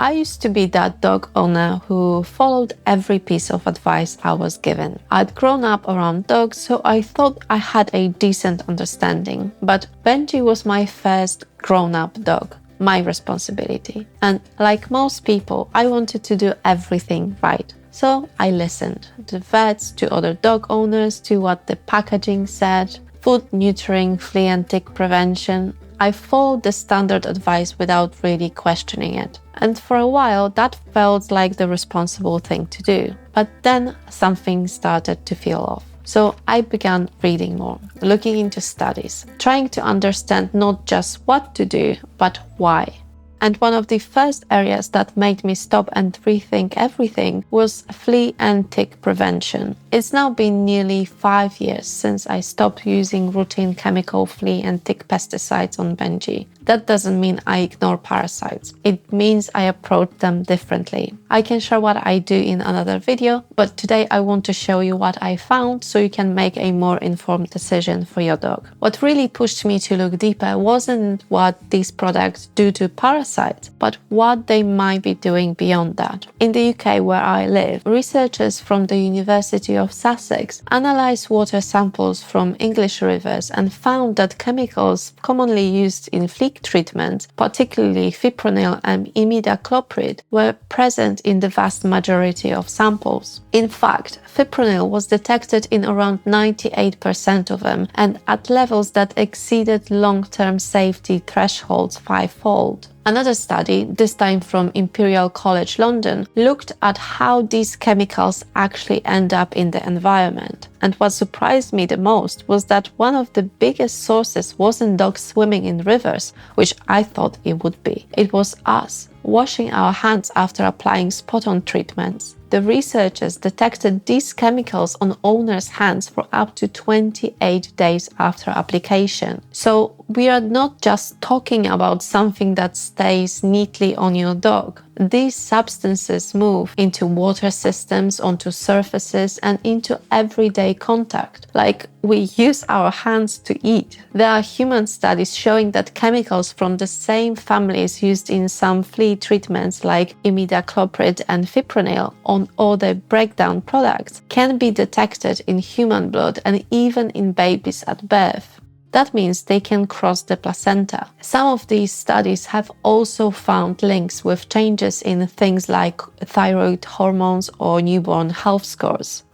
I used to be that dog owner who followed every piece of advice I was given. I'd grown up around dogs, so I thought I had a decent understanding. But Benji was my first grown-up dog, my responsibility. And like most people, I wanted to do everything right. So I listened to vets, to other dog owners, to what the packaging said, food, neutering, flea and tick prevention. I followed the standard advice without really questioning it. And for a while, that felt like the responsible thing to do. But then something started to feel off. So I began reading more, looking into studies, trying to understand not just what to do, but why. And one of the first areas that made me stop and rethink everything was flea and tick prevention. It's now been nearly 5 years since I stopped using routine chemical flea and tick pesticides on Benji. That doesn't mean I ignore parasites. It means I approach them differently. I can share what I do in another video, but today I want to show you what I found so you can make a more informed decision for your dog. What really pushed me to look deeper wasn't what these products do to parasites, but what they might be doing beyond that. In the UK, where I live, researchers from the University of Sussex analyzed water samples from English rivers and found that chemicals commonly used in flea treatment, particularly fipronil and imidacloprid, were present in the vast majority of samples. In fact, fipronil was detected in around 98% of them and at levels that exceeded long-term safety thresholds fivefold. Another study, this time from Imperial College London, looked at how these chemicals actually end up in the environment. And what surprised me the most was that one of the biggest sources wasn't dogs swimming in rivers, which I thought it would be. It was us, washing our hands after applying spot-on treatments. The researchers detected these chemicals on owners' hands for up to 28 days after application. So we are not just talking about something that stays neatly on your dog. These substances move into water systems, onto surfaces, and into everyday contact, like we use our hands to eat. There are human studies showing that chemicals from the same families used in some flea treatments like imidacloprid and fipronil on other breakdown products can be detected in human blood and even in babies at birth. That means they can cross the placenta. Some of these studies have also found links with changes in things like thyroid hormones or newborn health scores.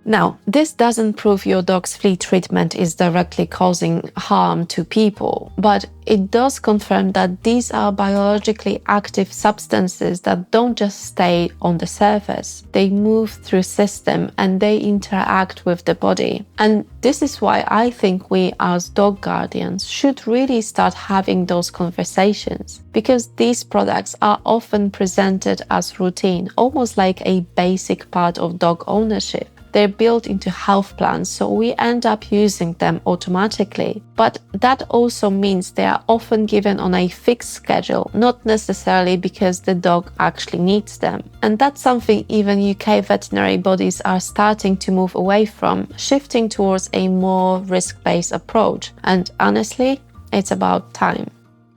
Now, this doesn't prove your dog's flea treatment is directly causing harm to people, but it does confirm that these are biologically active substances that don't just stay on the surface. They move through system and they interact with the body. And this is why I think we as dog guardians should really start having those conversations, because these products are often presented as routine, almost like a basic part of dog ownership. They're built into health plans, so we end up using them automatically. But that also means they are often given on a fixed schedule, not necessarily because the dog actually needs them. And that's something even UK veterinary bodies are starting to move away from, shifting towards a more risk-based approach. And honestly, it's about time.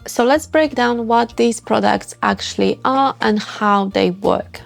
So let's break down what these products actually are and how they work.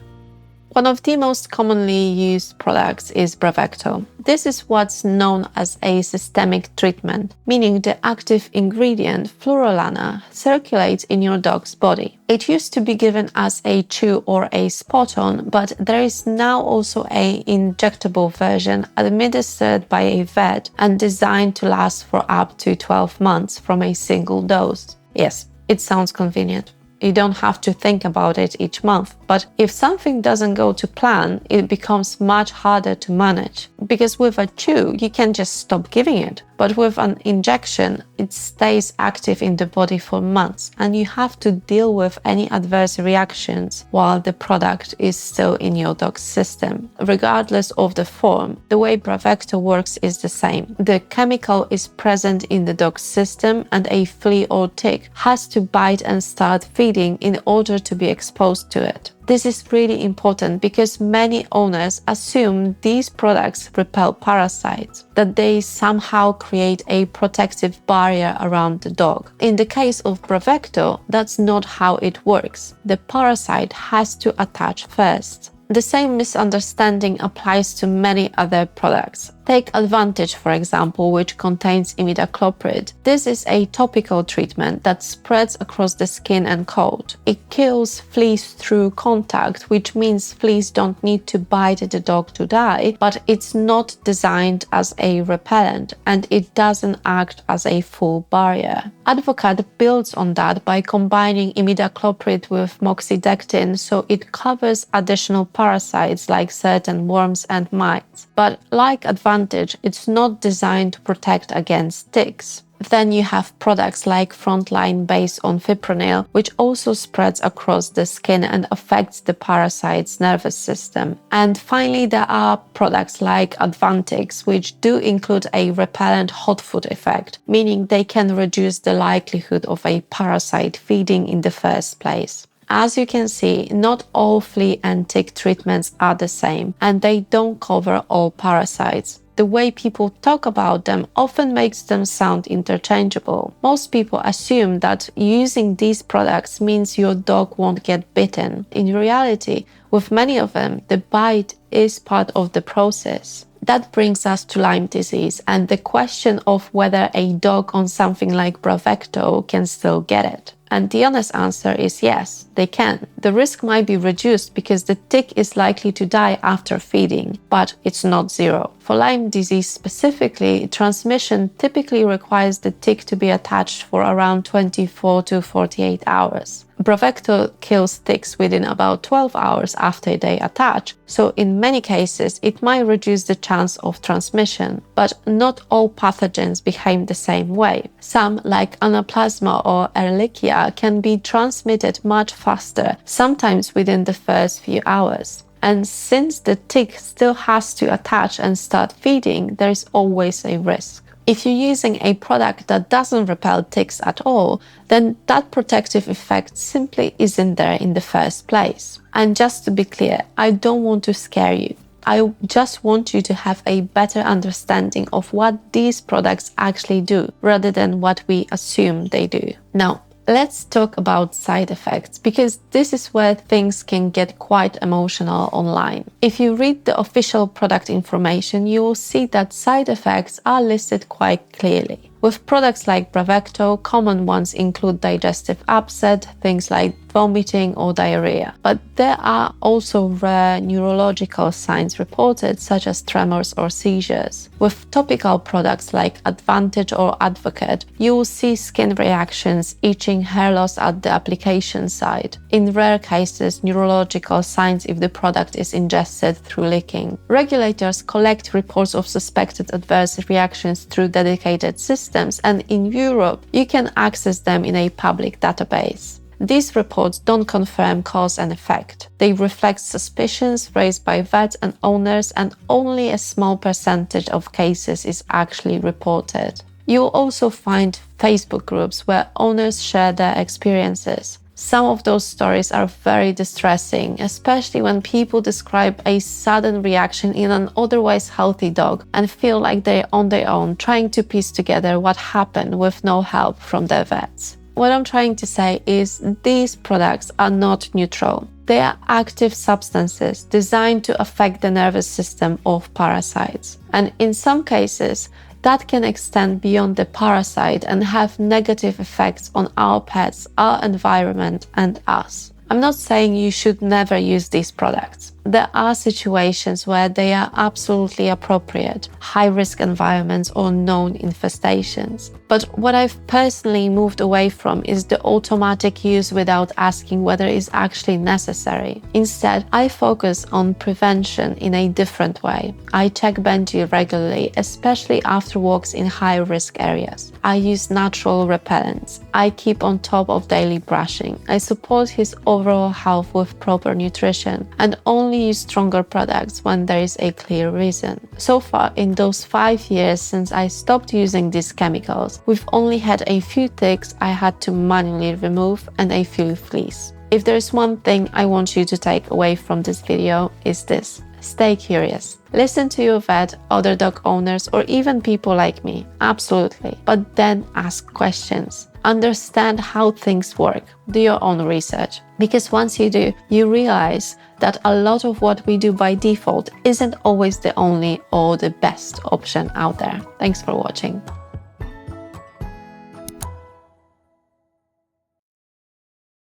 One of the most commonly used products is Bravecto. This is what's known as a systemic treatment, meaning the active ingredient, fluralana, circulates in your dog's body. It used to be given as a chew or a spot-on, but there is now also an injectable version administered by a vet and designed to last for up to 12 months from a single dose. Yes, it sounds convenient. You don't have to think about it each month. But if something doesn't go to plan, it becomes much harder to manage. Because with a chew, you can just stop giving it. But with an injection, it stays active in the body for months, and you have to deal with any adverse reactions while the product is still in your dog's system. Regardless of the form, the way Bravecto works is the same. The chemical is present in the dog's system, and a flea or tick has to bite and start feeding in order to be exposed to it. This is really important because many owners assume these products repel parasites, that they somehow create a protective barrier around the dog. In the case of Bravecto, that's not how it works. The parasite has to attach first. The same misunderstanding applies to many other products. Take Advantage, for example, which contains imidacloprid. This is a topical treatment that spreads across the skin and coat. It kills fleas through contact, which means fleas don't need to bite the dog to die, but it's not designed as a repellent and it doesn't act as a full barrier. Advocate builds on that by combining imidacloprid with moxidectin, so it covers additional parasites like certain worms and mites. But like Advantage, it's not designed to protect against ticks. Then you have products like Frontline based on fipronil, which also spreads across the skin and affects the parasite's nervous system. And finally, there are products like Advantix, which do include a repellent hot foot effect, meaning they can reduce the likelihood of a parasite feeding in the first place. As you can see, not all flea and tick treatments are the same, and they don't cover all parasites. The way people talk about them often makes them sound interchangeable. Most people assume that using these products means your dog won't get bitten. In reality, with many of them, the bite is part of the process. That brings us to Lyme disease and the question of whether a dog on something like Bravecto can still get it. And the honest answer is yes, they can. The risk might be reduced because the tick is likely to die after feeding, but it's not zero. For Lyme disease specifically, transmission typically requires the tick to be attached for around 24 to 48 hours. Bravecto kills ticks within about 12 hours after they attach, so in many cases it might reduce the chance of transmission. But not all pathogens behave the same way. Some, like Anaplasma or Ehrlichia, can be transmitted much faster, sometimes within the first few hours. And since the tick still has to attach and start feeding, there is always a risk. If you're using a product that doesn't repel ticks at all, then that protective effect simply isn't there in the first place. And just to be clear, I don't want to scare you. I just want you to have a better understanding of what these products actually do, rather than what we assume they do. Now, let's talk about side effects, because this is where things can get quite emotional online. If you read the official product information, you will see that side effects are listed quite clearly. With products like Bravecto, common ones include digestive upset, things like vomiting or diarrhea. But there are also rare neurological signs reported, such as tremors or seizures. With topical products like Advantage or Advocate, you will see skin reactions, itching, hair loss at the application site. In rare cases, neurological signs if the product is ingested through licking. Regulators collect reports of suspected adverse reactions through dedicated systems, and in Europe, you can access them in a public database. These reports don't confirm cause and effect. They reflect suspicions raised by vets and owners, and only a small percentage of cases is actually reported. You'll also find Facebook groups where owners share their experiences. Some of those stories are very distressing, especially when people describe a sudden reaction in an otherwise healthy dog and feel like they're on their own trying to piece together what happened with no help from their vets. What I'm trying to say is these products are not neutral. They are active substances designed to affect the nervous system of parasites. And in some cases, that can extend beyond the parasite and have negative effects on our pets, our environment, and us. I'm not saying you should never use these products. There are situations where they are absolutely appropriate, high-risk environments or known infestations. But what I've personally moved away from is the automatic use without asking whether it's actually necessary. Instead, I focus on prevention in a different way. I check Benji regularly, especially after walks in high-risk areas. I use natural repellents. I keep on top of daily brushing. I support his overall health with proper nutrition and only use stronger products when there is a clear reason. So far, in those 5 years since I stopped using these chemicals, we've only had a few ticks I had to manually remove and a few fleas. If there's one thing I want you to take away from this video, is this: stay curious. Listen to your vet, other dog owners, or even people like me, absolutely. But then ask questions. Understand how things work. Do your own research. Because once you do, you realize that a lot of what we do by default isn't always the only or the best option out there. Thanks for watching.